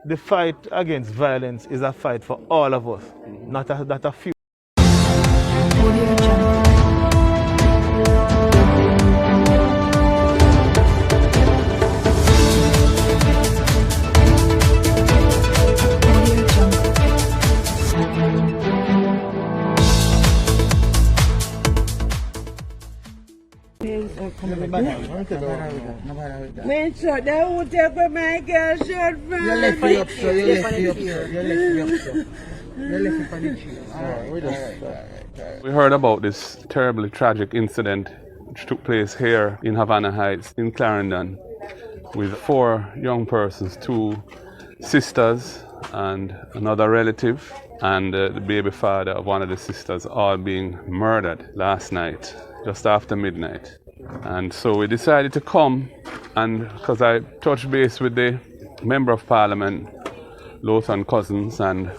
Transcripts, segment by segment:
The fight against violence is a fight for all of us, not a few. Man, shut that won't take away my girl short from You left me up, so you left me up, so you left me up, so you left me for the tree. We heard about this terribly tragic incident which took place here in Havana Heights in Clarendon with 4 young persons, 2 sisters and another relative, and the baby father of one of the sisters, all being murdered last night just after midnight. And so we decided to come, and because I touched base with the Member of Parliament, LOTHAN Cousins, and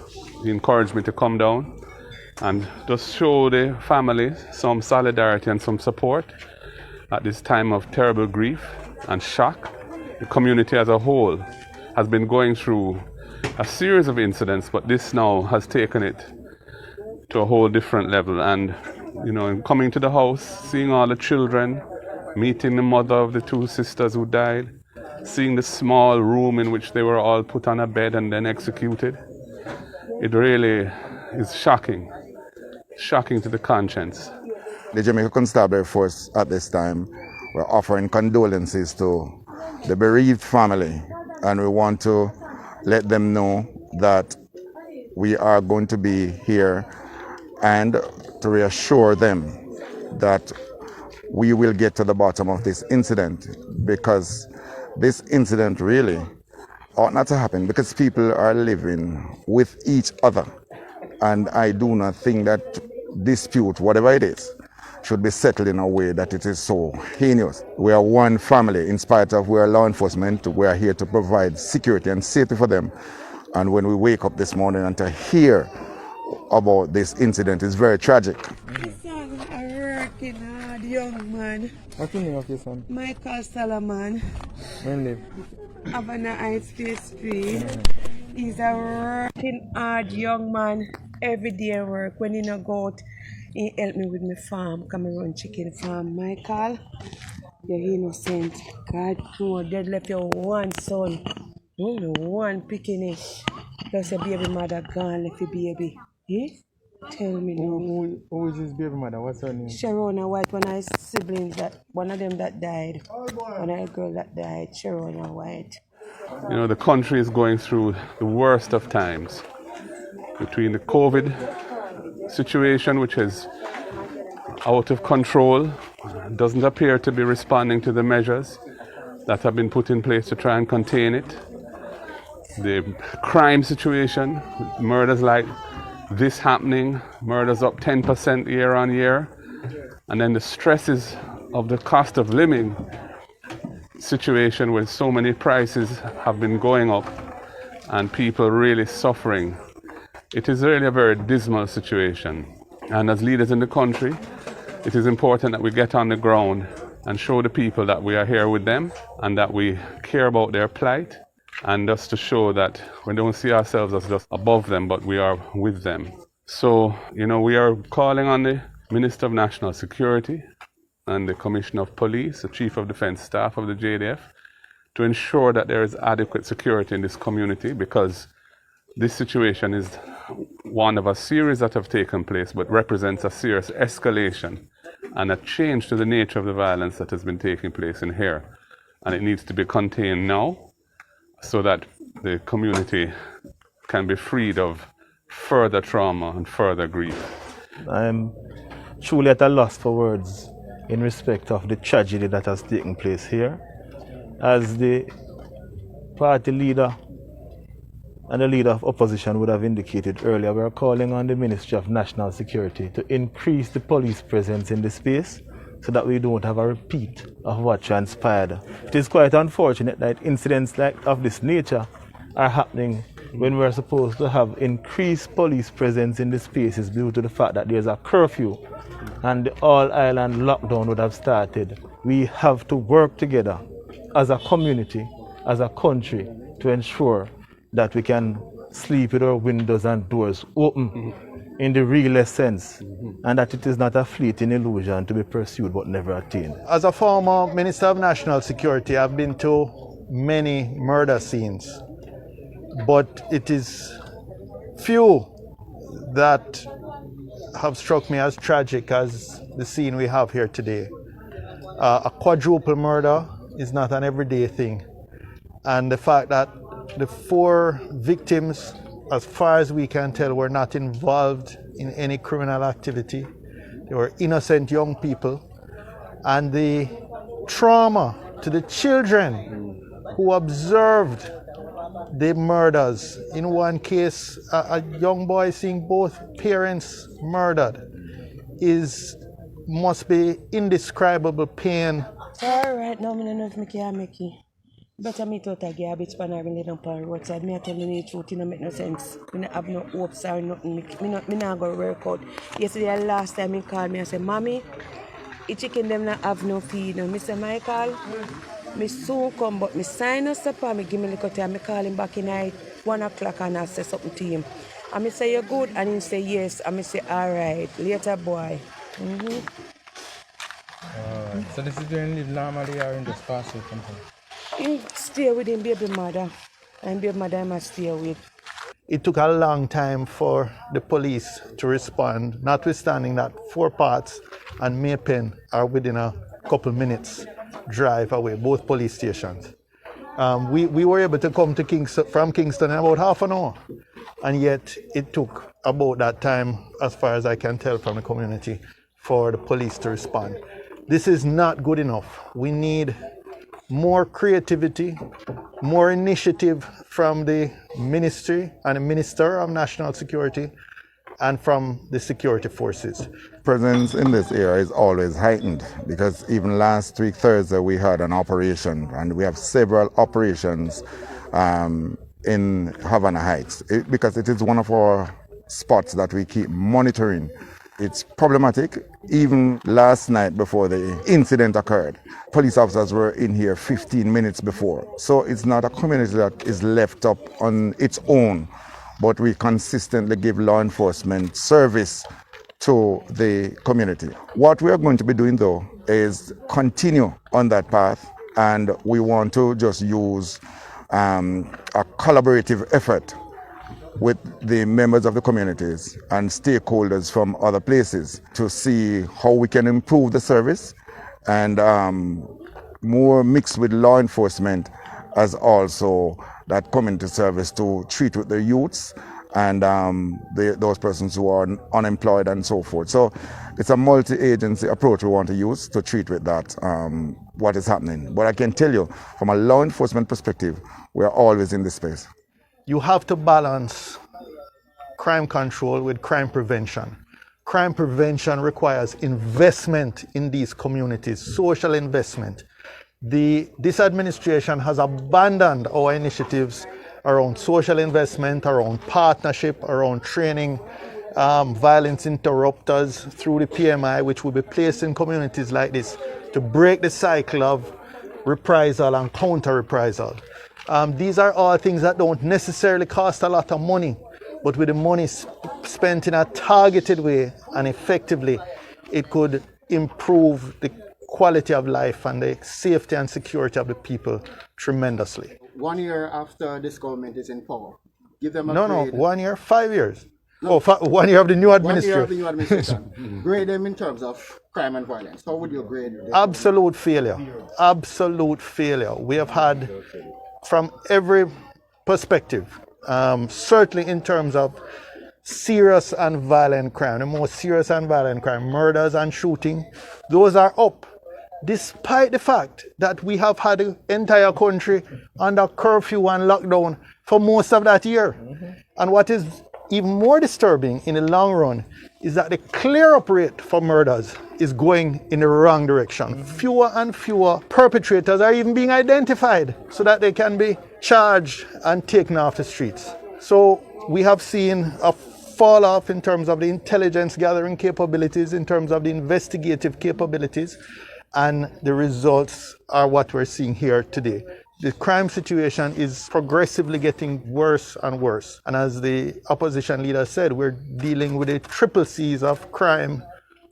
he encouraged me to come down and just show the family some solidarity and some support at this time of terrible grief and shock. The community as a whole has been going through a series of incidents, but this now has taken it to a whole different level. And you know, coming to the house, seeing all the children, meeting the mother of the 2 sisters who died, seeing the small room in which they were all put on a bed and then executed, it really is shocking to the conscience. The Jamaica Constabulary Force at this time, we're offering condolences to the bereaved family, and we want to let them know that we are going to be here and to reassure them that we will get to the bottom of this incident, because this incident really ought not to happen, because people are living with each other, and I do not think that dispute, whatever it is, should be settled in a way that it is so heinous. We are one family. In spite of we are law enforcement, we are here to provide security and safety for them. And when we wake up this morning and to hear about this incident is very tragic. a working hard young man. What's the name of your son? Michael Solomon. When live? Havana Heights Phase 3. He's a working hard young man. Every day work. When he no go out, he help me with my farm. Come and run chicken farm. Michael, you're innocent. God, no, dead left your one son. Only one picking. Plus your baby mother gone, left your baby. Eh? Tell me now. Who is his baby mother? What's her name? Sharona White, one of his siblings, one of them that died. One of the girl that died, Sharona White. You know, the country is going through the worst of times, between the COVID situation, which is out of control, doesn't appear to be responding to the measures that have been put in place to try and contain it. The crime situation, murders like this happening, murders up 10% year on year, and then the stresses of the cost of living situation where so many prices have been going up and people really suffering. It is really a very dismal situation, and as leaders in the country, it is important that we get on the ground and show the people that we are here with them and that we care about their plight, and just to show that we don't see ourselves as just above them, but we are with them. So, you know, we are calling on the Minister of National Security and the Commissioner of Police, the Chief of Defence Staff of the JDF, to ensure that there is adequate security in this community, because this situation is one of a series that have taken place, but represents a serious escalation and a change to the nature of the violence that has been taking place in here. And it needs to be contained now so that the community can be freed of further trauma and further grief. I'm truly at a loss for words in respect of the tragedy that has taken place here. As the party leader and the leader of opposition would have indicated earlier, we are calling on the Ministry of National Security to increase the police presence in the space so that we don't have a repeat of what transpired. It is quite unfortunate that incidents of this nature are happening when we are supposed to have increased police presence in the spaces due to the fact that there's a curfew and the all-island lockdown would have started. We have to work together as a community as a country to ensure that we can sleep with our windows and doors open in the realest sense, and that it is not a fleeting illusion to be pursued but never attained. As a former Minister of National Security, I've been to many murder scenes, but it is few that have struck me as tragic as the scene we have here today. A quadruple murder is not an everyday thing, and the fact that the 4 victims, as far as we can tell, were not involved in any criminal activity. They were innocent young people, and the trauma to the children who observed the murders. In one case, a young boy seeing both parents murdered must be indescribable pain. All right, now I don't know if I can make it. Better me out a garbage pan or me lay down on the roadside. Me tell you the truth, it don't make no sense. Me don't have no hopes or nothing. Me not go work out. Yesterday, last time he called me, I said, Mommy, the chicken them not have no feed. Now, Mr. Michael, me soon come, but me sign us up and me give me a little time. Me call him back in night, 1 o'clock, and I say something to him. And me say, you good? And he say, yes. And me say, all right, later, boy. So this is doing live normally or in this fast food company? He stay with him baby mother. And baby mother I must stay with. It took a long time for the police to respond, notwithstanding that 4 Parts and Maypen are within a couple minutes drive away, both police stations. We were able to come to from Kingston in about half an hour, and yet it took about that time, as far as I can tell from the community, for the police to respond. This is not good enough. We need more creativity, more initiative from the ministry and the Minister of National Security and from the security forces. Presence in this area is always heightened because even last week, Thursday, we had an operation, and we have several operations in Havana Heights because it is one of our spots that we keep monitoring. It's problematic. Even last night before the incident occurred, police officers were in here 15 minutes before. So it's not a community that is left up on its own, but we consistently give law enforcement service to the community. What we are going to be doing though is continue on that path, and we want to just use a collaborative effort with the members of the communities and stakeholders from other places to see how we can improve the service, and more mixed with law enforcement as also that community service to treat with the youths and those persons who are unemployed and so forth. So it's a multi-agency approach we want to use to treat with that, what is happening. But I can tell you, from a law enforcement perspective, we are always in this space. You have to balance crime control with crime prevention. Crime prevention requires investment in these communities, social investment. This administration has abandoned our initiatives around social investment, around partnership, around training, violence interrupters through the PMI, which will be placed in communities like this to break the cycle of reprisal and counter-reprisal. These are all things that don't necessarily cost a lot of money, but with the money spent in a targeted way and effectively, it could improve the quality of life and the safety and security of the people tremendously. 1 year after this government is in power, give them a No, grade. 1 year, 5 years. No. 1 year of the new 1 administration. year of the new administration. Grade them in terms of crime and violence. How would you grade them? Absolute failure. Absolute failure. We have had, from every perspective, certainly in terms of serious and violent crime, the most serious and violent crime, murders and shooting, those are up, despite the fact that we have had the entire country under curfew and lockdown for most of that year. And what is even more disturbing in the long run is that the clear-up rate for murders is going in the wrong direction. Fewer and fewer perpetrators are even being identified so that they can be charged and taken off the streets. So we have seen a fall off in terms of the intelligence gathering capabilities, in terms of the investigative capabilities, and the results are what we're seeing here today. The crime situation is progressively getting worse and worse. And as the opposition leader said, we're dealing with the triple C's of crime,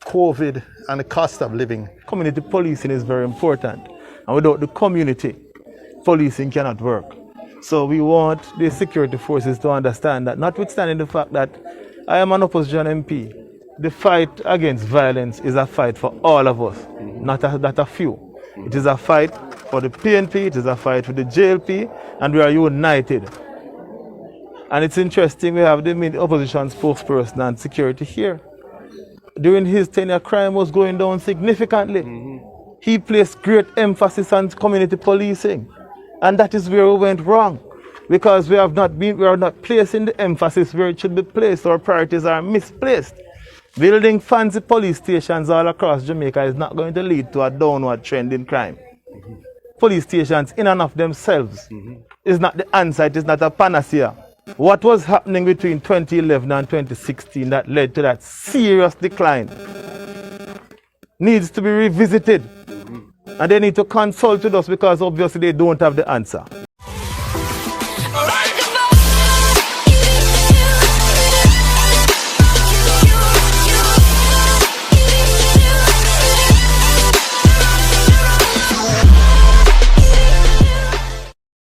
COVID, and the cost of living. Community policing is very important. And without the community, policing cannot work. So we want the security forces to understand that, notwithstanding the fact that I am an opposition MP, the fight against violence is a fight for all of us, not a few. It is a fight for the PNP, it is a fight for the JLP, and we are united. And it's interesting, we have the opposition spokesperson and security here. During his tenure, crime was going down significantly. He placed great emphasis on community policing. And that is where we went wrong. Because we are not placing the emphasis where it should be placed. Our priorities are misplaced. Building fancy police stations all across Jamaica is not going to lead to a downward trend in crime. Police stations in and of themselves is not the answer, it is not a panacea. What was happening between 2011 and 2016 that led to that serious decline needs to be revisited. And they need to consult with us because obviously they don't have the answer.